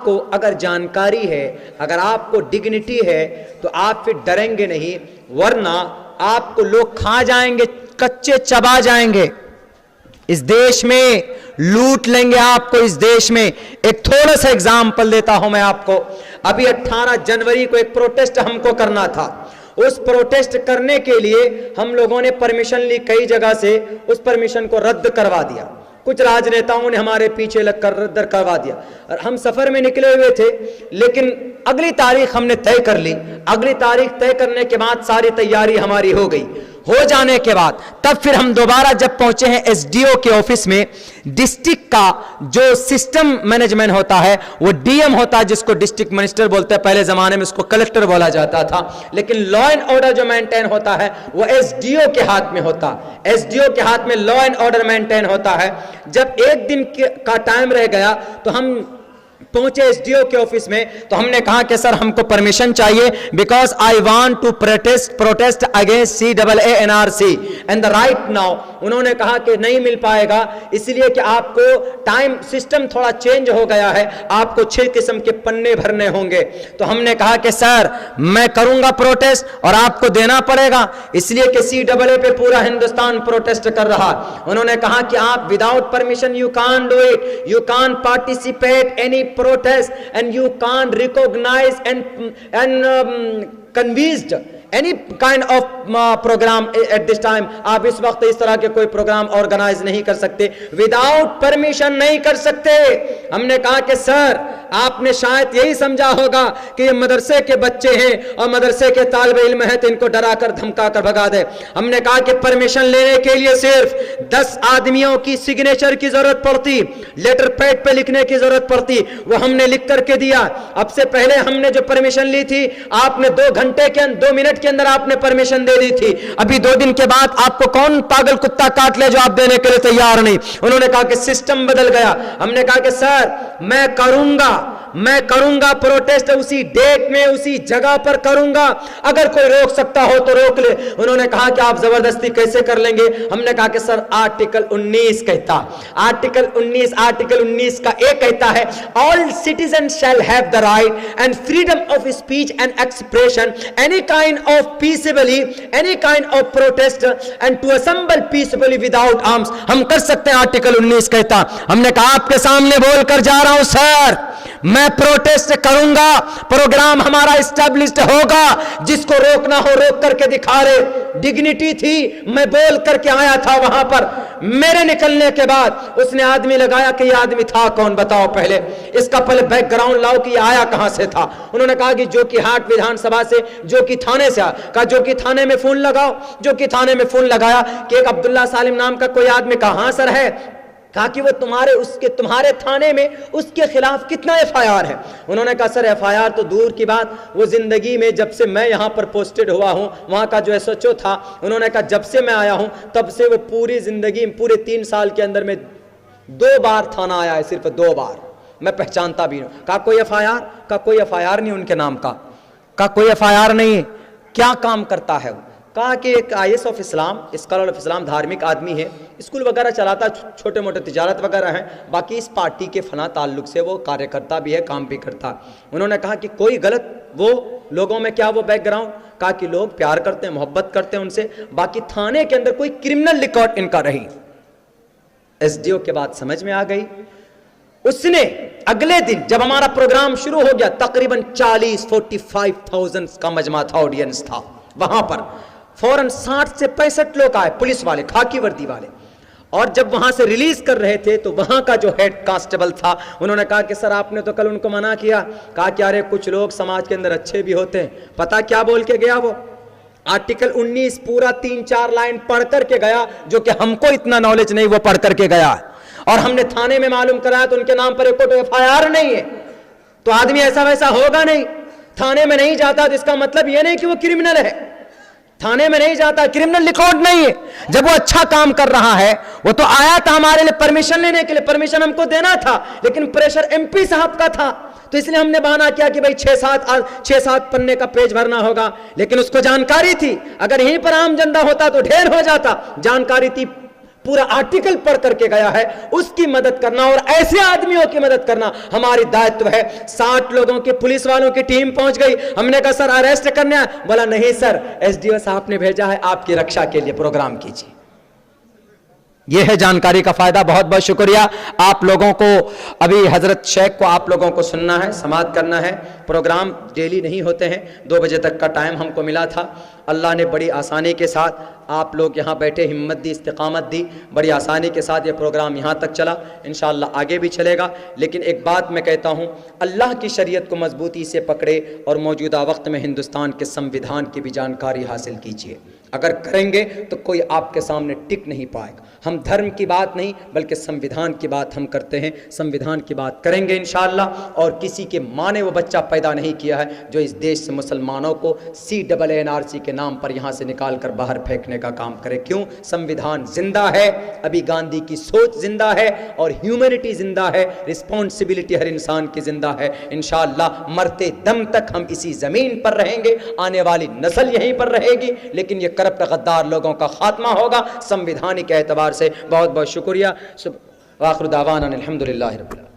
आपको अगर जानकारी है, अगर आपको डिग्निटी है, तो आप फिर डरेंगे नहीं, वरना आपको लोग खा जाएंगे, कच्चे चबा जाएंगे। इस देश में लूट लेंगे आपको। इस देश में एक थोड़ा सा एग्जाम्पल देता हूं मैं आपको। अभी 18 जनवरी को एक प्रोटेस्ट हमको करना था। उस प्रोटेस्ट करने के लिए हम लोगों ने परमिशन ली कई जगह से, उस परमिशन को रद्द करवा दिया। कुछ राजनेताओं ने हमारे पीछे लगकर रद्द करवा दिया और हम सफर में निकले हुए थे, लेकिन अगली तारीख हमने तय कर ली। अगली तारीख तय करने के बाद सारी तैयारी हमारी हो गई। हो जाने के बाद तब फिर हम दोबारा जब पहुंचे हैं एसडीओ के ऑफिस में, डिस्ट्रिक्ट का जो सिस्टम मैनेजमेंट होता है वो डीएम होता है, जिसको डिस्ट्रिक्ट मिनिस्टर बोलते हैं। पहले जमाने में उसको कलेक्टर बोला जाता था, लेकिन लॉ एंड ऑर्डर जो मेंटेन होता है वो एसडीओ के हाथ में होता है। एसडीओ के हाथ में लॉ एंड ऑर्डर मेंटेन होता है। जब एक दिन का टाइम रह गया तो हम पहुंचे एसडीओ के ऑफिस में, तो हमने कहा कि सर हमको परमिशन चाहिए, because I want to protest against CAA NRC and the right now. उन्होंने कहा कि नहीं मिल पाएगा, इसलिए कि आपको टाइम सिस्टम थोड़ा चेंज हो गया है, आपको 6 किस्म के पन्ने भरने होंगे। तो हमने कहा कि सर मैं करूंगा प्रोटेस्ट और आपको देना पड़ेगा, इसलिए कि CAA पे पूरा हिंदुस्तान प्रोटेस्ट कर रहा। उन्होंने कहा कि आप without permission you can't do it, you can't participate any protest and you can't recognize and convinced any kind of program at this time। आप इस वक्त इस तरह के कोई प्रोग्राम ऑर्गेनाइज नहीं कर सकते, विदाउट परमिशन नहीं कर सकते। हमने कहा कि सर आपने शायद यही समझा होगा कि ये मदरसे के बच्चे हैं और मदरसे के तालिब इल्म हैं, तो इनको डरा कर धमका कर भगा दे। हमने कहा कि परमिशन लेने के लिए सिर्फ 10 आदमियों की सिग्नेचर की जरूरत पड़ती, लेटर पैड पे लिखने की जरूरत पड़ती, वो हमने लिख करके दिया। अब से पहले हमने जो परमिशन ली थी, आपने 2 मिनट के अंदर आपने परमिशन दे दी थी। अभी 2 दिन के बाद आपको कौन पागल कुत्ता काट ले जो आप देने के लिए तैयार नहीं। उन्होंने कहा कि सिस्टम बदल गया। हमने कहा कि सर मैं करूंगा प्रोटेस्ट, उसी डेट में उसी जगह पर करूंगा, अगर कोई रोक सकता हो तो रोक ले। उन्होंने कहा कि आप जबरदस्ती कैसे कर लेंगे। हमने कहा कि सर आर्टिकल 19 कहता, आर्टिकल 19 का एक कहता है, all citizen shall have the right and freedom of speech and expression any kind of peacefully, any kind of protest and to assemble peacefully without arms. हम कर सकते हैं, आर्टिकल 19 कहता। हमने कहा आपके सामने बोलकर जा रहा हूं सर, मैं प्रोटेस्ट करूंगा, प्रोग्राम हमारा एस्टैब्लिश्ड होगा, जिसको रोकना हो रोक करके दिखा रहे। डिग्निटी थी, मैं बोल करके आया था वहां पर। मेरे निकलने के बाद उसने आदमी लगाया कि ये आदमी था कौन, बताओ पहले इसका पहले बैकग्राउंड लाओ कि ये आया कहां से था। उन्होंने कहा कि जो कि हाट विधानसभा से, जो कि थाने से। कहा जो कि थाने में फोन लगाओ, जो कि थाने में फोन लगाया कि एक अब्दुल्ला सालिम नाम का कोई आदमी। कहां सर है? कहा कि वो तुम्हारे थाने में उसके खिलाफ कितना FIR है। उन्होंने कहा सर FIR तो दूर की बात, वो जिंदगी में जब से मैं यहां पर पोस्टेड हुआ हूं, वहां का जो SHO था, उन्होंने कहा जब से मैं आया हूं तब से वो पूरी जिंदगी, पूरे 3 साल के अंदर में 2 बार थाना आया है, सिर्फ 2 बार, मैं पहचानता भी हूं। कहा कोई FIR? का कोई FIR नहीं उनके नाम का कोई FIR नहीं। क्या काम करता है वो? कहा कि एक IAS of Islam, scholar of Islam, धार्मिक आदमी है, स्कूल वगैरह चलाता, छोटे मोटे तिजारत वगैरह हैं, बाकी इस पार्टी के फना ताल्लुक से वो कार्यकर्ता भी है, काम भी करता। उन्होंने कहा कि कोई गलत वो लोगों में क्या वो बैकग्राउंड? कहा कि लोग प्यार करते हैं, मोहब्बत करते हैं उनसे, बाकी थाने के अंदर कोई क्रिमिनल रिकॉर्ड इनका रही। SDO के बाद समझ में आ गई। उसने अगले दिन जब हमारा प्रोग्राम शुरू हो गया, तकरीबन 45,000 का मजमा था, ऑडियंस था वहां पर। फौरन 60 से 65 लोग आए, पुलिस वाले, खाकी वर्दी वाले। और जब वहां से रिलीज कर रहे थे तो वहां का जो हेड कांस्टेबल था, उन्होंने कहा कि सर आपने तो कल उनको मना किया। कहा कि अरे कुछ लोग समाज के अंदर अच्छे भी होते हैं। पता क्या बोल के गया वो? आर्टिकल 19 पूरा 3-4 लाइन पढ़ करके गया, जो कि हमको इतना नॉलेज नहीं, वो पढ़ करके गया। और हमने थाने में मालूम कराया तो उनके नाम पर एक FIR नहीं है। तो आदमी ऐसा वैसा होगा नहीं, थाने में नहीं जाता तो इसका मतलब यह नहीं कि वो क्रिमिनल है। थाने में नहीं जाता, क्रिमिनल रिकॉर्ड नहीं है। जब वो अच्छा काम कर रहा है, वो तो आया था हमारे लिए परमिशन लेने के लिए, परमिशन हमको देना था, लेकिन प्रेशर MP साहब का था, तो इसलिए हमने बहाना किया कि भाई 6-7 पन्ने का पेज भरना होगा। लेकिन उसको जानकारी थी, अगर यहीं पर आम जनता होता तो ढेर हो जाता। जानकारी थी, पूरा आर्टिकल पढ़ करके गया है, उसकी मदद करना और ऐसे आदमियों की मदद करना हमारी दायित्व है। 60 लोगों की पुलिस वालों की टीम पहुंच गई, हमने कहा सर अरेस्ट करने आए, बोला नहीं सर एसडीओ साहब ने भेजा है आपकी रक्षा के लिए, प्रोग्राम कीजिए। यह है जानकारी का फायदा। बहुत बहुत शुक्रिया आप लोगों को। अभी हजरत शेख को आप लोगों को सुनना है, समाअत करना है। प्रोग्राम डेली नहीं होते हैं, 2 बजे तक का टाइम हमको मिला था। अल्लाह ने बड़ी आसानी के साथ आप लोग यहाँ बैठे हिम्मत दी, इस्तिकामत दी, बड़ी आसानी के साथ ये प्रोग्राम यहाँ तक चला, इंशाअल्लाह आगे भी चलेगा। लेकिन एक बात मैं कहता हूँ, अल्लाह की शरीयत को मजबूती से पकड़े और मौजूदा वक्त में हिंदुस्तान के संविधान की भी जानकारी हासिल कीजिए। अगर करेंगे तो कोई आपके सामने टिक नहीं पाएगा। हम धर्म की बात नहीं बल्कि संविधान की बात हम करते हैं, संविधान की बात करेंगे इंशाअल्लाह। और किसी के माँ ने वो बच्चा पैदा नहीं किया है जो इस देश से मुसलमानों को CAA-NRC के नाम पर यहाँ से निकाल कर बाहर फेंकने का काम करे। क्यों? संविधान जिंदा है, अभी गांधी की सोच जिंदा है और ह्यूमैनिटी जिंदा है, रिस्पॉन्सिबिलिटी हर इंसान की जिंदा है। इंशाअल्लाह मरते दम तक हम इसी जमीन पर रहेंगे, आने वाली नस्ल यहीं पर रहेगी, लेकिन ये करप्ट गद्दार लोगों का खात्मा होगा संविधानिक एतबार से। बहुत बहुत शुक्रिया। वाखिर दावाना अल्हम्दुलिल्लाहि रब्बिल आलमीन।